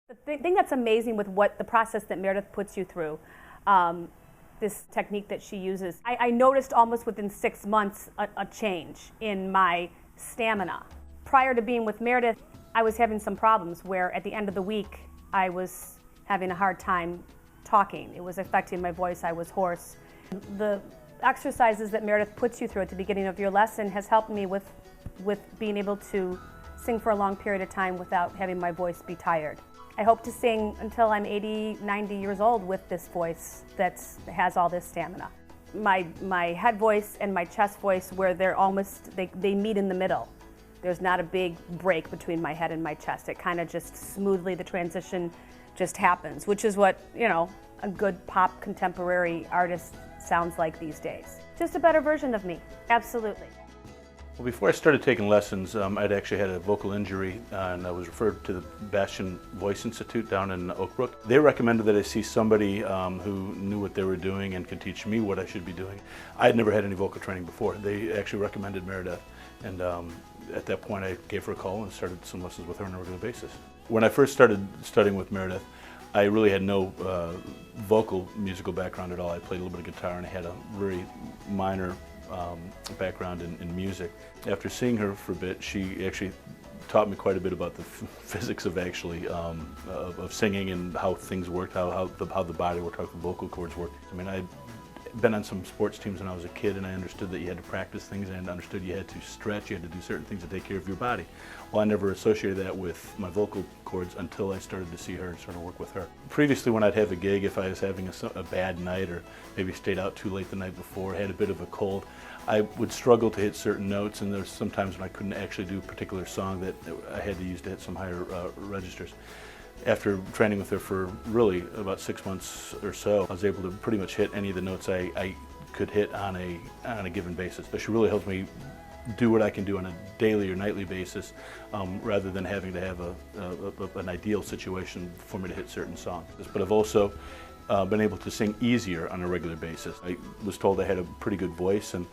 The thing that's amazing with what the process that Meredith puts you through, this technique that she uses, I noticed almost within 6 months a change in my stamina. Prior to being with Meredith, I was having some problems where at the end of the week I was having a hard time talking. It was affecting my voice, I was hoarse. The exercises that Meredith puts you through at the beginning of your lesson has helped me with being able to sing for a long period of time without having my voice be tired. I hope to sing until I'm 80, 90 years old with this voice that has all this stamina. My head voice and my chest voice, where they meet in the middle. There's not a big break between my head and my chest. It kind of just smoothly, the transition just happens, which is what, a good pop contemporary artist sounds like these days. Just a better version of me, absolutely. Well, before I started taking lessons, I'd actually had a vocal injury, and I was referred to the Bastian Voice Institute down in Oak Brook. They recommended that I see somebody who knew what they were doing and could teach me what I should be doing. I had never had any vocal training before. They actually recommended Meredith, and at that point I gave her a call and started some lessons with her on a regular basis. When I first started studying with Meredith, I really had no vocal musical background at all. I played a little bit of guitar and I had a very minor background in music. After seeing her for a bit, she actually taught me quite a bit about the physics of actually of singing and how things worked, how the body worked, how the vocal cords worked. I mean, I'd been on some sports teams when I was a kid, and I understood that you had to practice things, and I understood you had to stretch, you had to do certain things to take care of your body. Well, I never associated that with my vocal cords until I started to see her and started to work with her. Previously, when I'd have a gig, if I was having a bad night or maybe stayed out too late the night before, had a bit of a cold, I would struggle to hit certain notes, and there's sometimes when I couldn't actually do a particular song that I had to use to hit some higher registers. After training with her for really about 6 months or so, I was able to pretty much hit any of the notes I could hit on a given basis. But she really helps me do what I can do on a daily or nightly basis, rather than having to have an ideal situation for me to hit certain songs. But I've also been able to sing easier on a regular basis. I was told I had a pretty good voice, and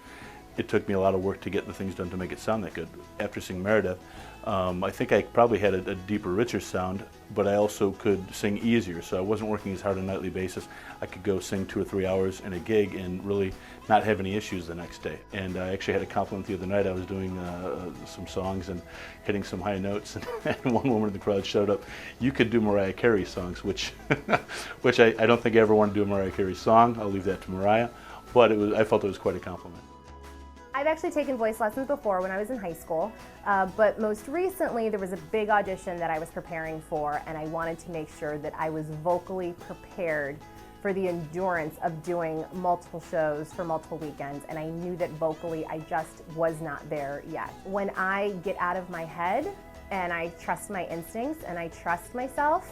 it took me a lot of work to get the things done to make it sound that good. After singing Meredith, I think I probably had a deeper, richer sound, but I also could sing easier, so I wasn't working as hard on a nightly basis. I could go sing 2 or 3 hours in a gig and really not have any issues the next day. And I actually had a compliment the other night. I was doing some songs and hitting some high notes, and one woman in the crowd showed up, "You could do Mariah Carey songs," which I don't think I ever want to do a Mariah Carey song. I'll leave that to Mariah, but I felt it was quite a compliment. I've actually taken voice lessons before when I was in high school, but most recently there was a big audition that I was preparing for, and I wanted to make sure that I was vocally prepared for the endurance of doing multiple shows for multiple weekends, and I knew that vocally I just was not there yet. When I get out of my head and I trust my instincts and I trust myself,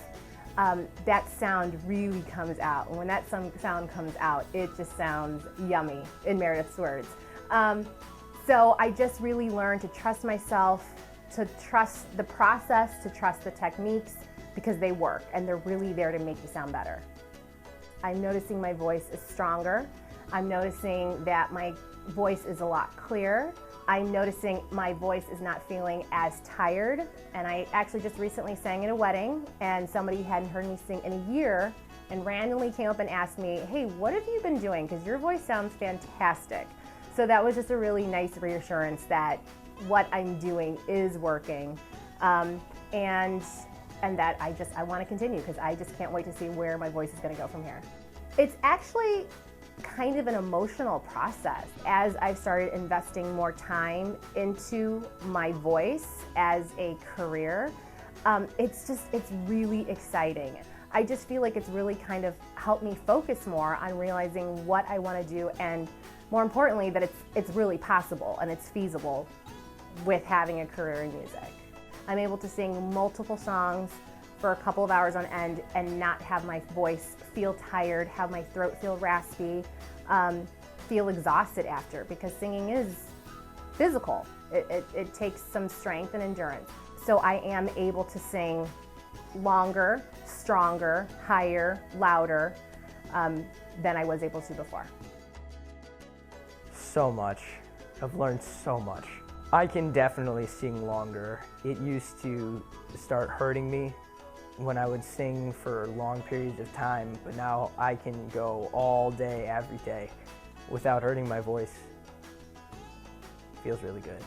that sound really comes out. And when that sound comes out, it just sounds yummy, in Meredith's words. So I just really learned to trust myself, to trust the process, to trust the techniques, because they work and they're really there to make you sound better. I'm noticing my voice is stronger. I'm noticing that my voice is a lot clearer. I'm noticing my voice is not feeling as tired. And I actually just recently sang at a wedding, and somebody hadn't heard me sing in a year and randomly came up and asked me, "Hey, what have you been doing? Because your voice sounds fantastic." So that was just a really nice reassurance that what I'm doing is working, and that I want to continue, because I just can't wait to see where my voice is going to go from here. It's actually kind of an emotional process. As I've started investing more time into my voice as a career, it's really exciting. I just feel like it's really kind of helped me focus more on realizing what I want to do, and more importantly, that it's really possible and it's feasible with having a career in music. I'm able to sing multiple songs for a couple of hours on end and not have my voice feel tired, have my throat feel raspy, feel exhausted after, because singing is physical. It takes some strength and endurance. So I am able to sing longer, stronger, higher, louder than I was able to before. So much. I've learned so much. I can definitely sing longer. It used to start hurting me when I would sing for long periods of time, but now I can go all day, every day, without hurting my voice. It feels really good.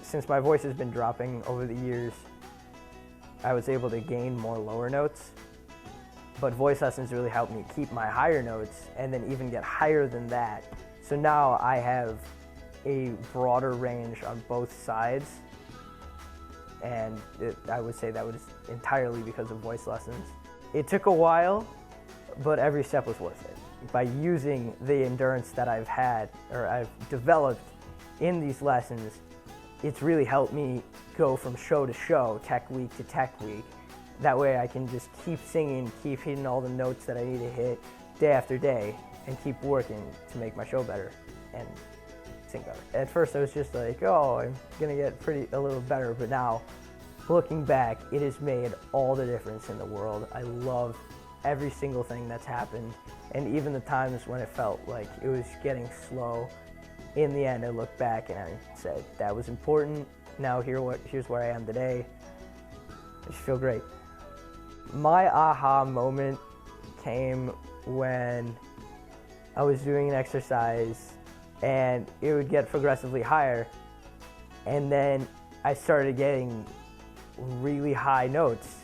Since my voice has been dropping over the years, I was able to gain more lower notes, but voice lessons really helped me keep my higher notes and then even get higher than that. So now I have a broader range on both sides, and I would say that was entirely because of voice lessons. It took a while, but every step was worth it. By using the endurance that I've had, or I've developed in these lessons, it's really helped me go from show to show, tech week to tech week. That way I can just keep singing, keep hitting all the notes that I need to hit day after day, and keep working to make my show better and sing better. At first I was just like, oh, I'm gonna get a little better, but now, looking back, it has made all the difference in the world. I love every single thing that's happened, and even the times when it felt like it was getting slow, in the end I look back and I said, that was important, now here's where I am today. I just feel great. My aha moment came when I was doing an exercise and it would get progressively higher, and then I started getting really high notes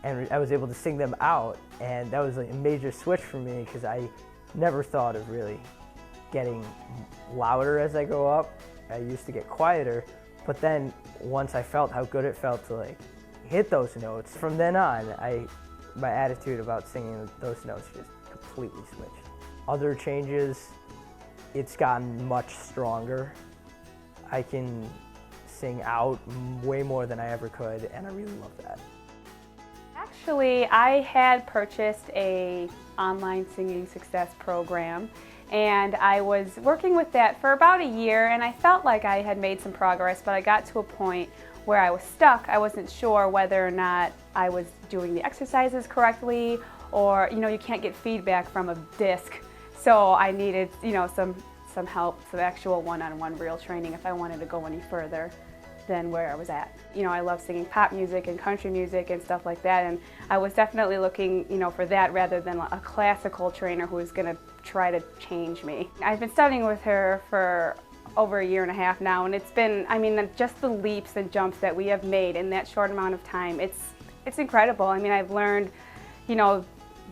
and I was able to sing them out, and that was like a major switch for me because I never thought of really getting louder as I go up. I used to get quieter, but then once I felt how good it felt to like hit those notes, from then on my attitude about singing those notes just completely switched. Other changes, it's gotten much stronger. I can sing out way more than I ever could, and I really love that. Actually, I had purchased a online singing success program, and I was working with that for about a year, and I felt like I had made some progress, but I got to a point where I was stuck. I wasn't sure whether or not I was doing the exercises correctly, or you can't get feedback from a disc. So I needed some help, some actual one-on-one real training if I wanted to go any further than where I was at. I love singing pop music and country music and stuff like that, and I was definitely looking for that rather than a classical trainer who was going to try to change me. I've been studying with her for over a year and a half now, and it's been, just the leaps and jumps that we have made in that short amount of time, it's incredible. I've learned,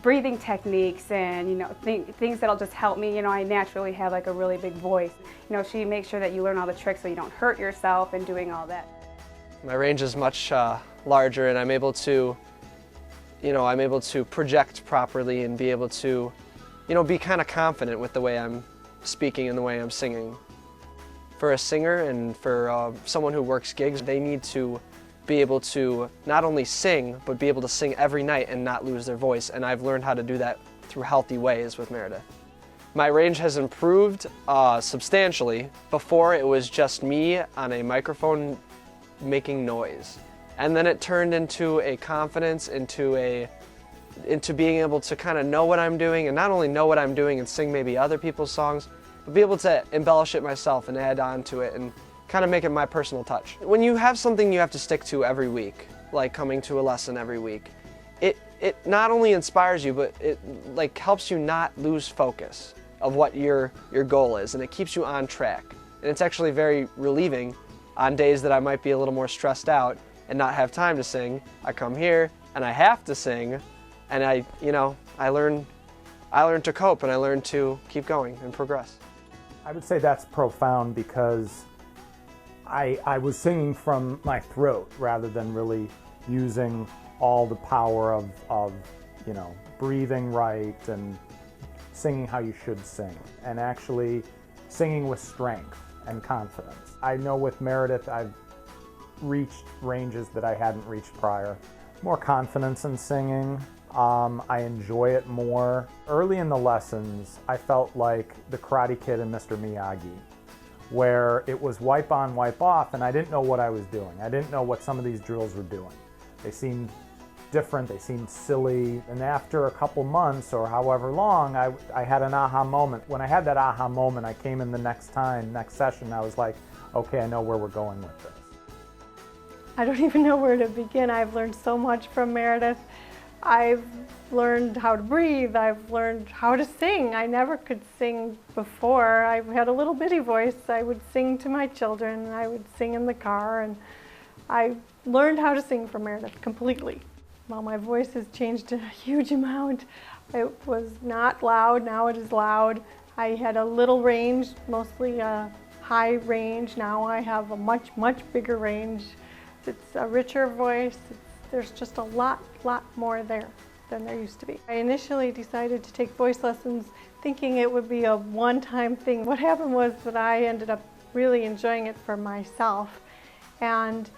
breathing techniques and things that'll just help me. I naturally have like a really big voice. She makes sure that you learn all the tricks so you don't hurt yourself and doing all that. My range is much larger, and I'm able to project properly and be able to be kind of confident with the way I'm speaking and the way I'm singing. For a singer and for someone who works gigs, they need to be able to not only sing, but be able to sing every night and not lose their voice, and I've learned how to do that through healthy ways with Meredith. My range has improved substantially. Before, it was just me on a microphone making noise, and then it turned into a confidence, into being able to kind of know what I'm doing, and not only know what I'm doing and sing maybe other people's songs, but be able to embellish it myself and add on to it and kind of make it my personal touch. When you have something you have to stick to every week, like coming to a lesson every week, it not only inspires you, but it helps you not lose focus of what your goal is, and it keeps you on track. And it's actually very relieving on days that I might be a little more stressed out and not have time to sing. I come here and I have to sing, and I learn to cope, and I learn to keep going and progress. I would say that's profound because I was singing from my throat rather than really using all the power of breathing right and singing how you should sing, and actually singing with strength and confidence. I know with Meredith I've reached ranges that I hadn't reached prior. More confidence in singing. I enjoy it more. Early in the lessons, I felt like the Karate Kid and Mr. Miyagi, where it was wipe on, wipe off, and I didn't know what I was doing. I didn't know what some of these drills were doing. They seemed different, they seemed silly, and after a couple months or however long, I had an aha moment. When I had that aha moment, I came in the next session, I was like, okay, I know where we're going with this. I don't even know where to begin. I've learned so much from Meredith. I've learned how to breathe, I've learned how to sing. I never could sing before. I had a little bitty voice. I would sing to my children, I would sing in the car, and I learned how to sing from Meredith completely. Well, my voice has changed a huge amount. It was not loud, now it is loud. I had a little range, mostly a high range. Now I have a much, much bigger range. It's a richer voice. There's just a lot more there than there used to be. I initially decided to take voice lessons thinking it would be a one-time thing. What happened was that I ended up really enjoying it for myself, and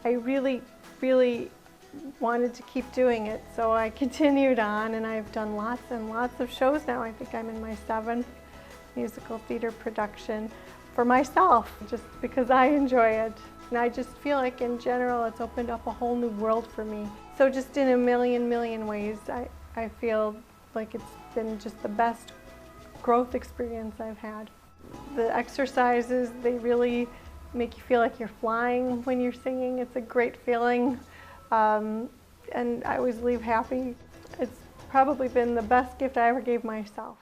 I really wanted to keep doing it, so I continued on, and I've done lots and lots of shows now. I think I'm in my 7th musical theater production for myself, just because I enjoy it. And I just feel like in general it's opened up a whole new world for me. So just in a million ways, I feel like it's been just the best growth experience I've had. The exercises, they really make you feel like you're flying when you're singing. It's a great feeling, and I always leave happy. It's probably been the best gift I ever gave myself.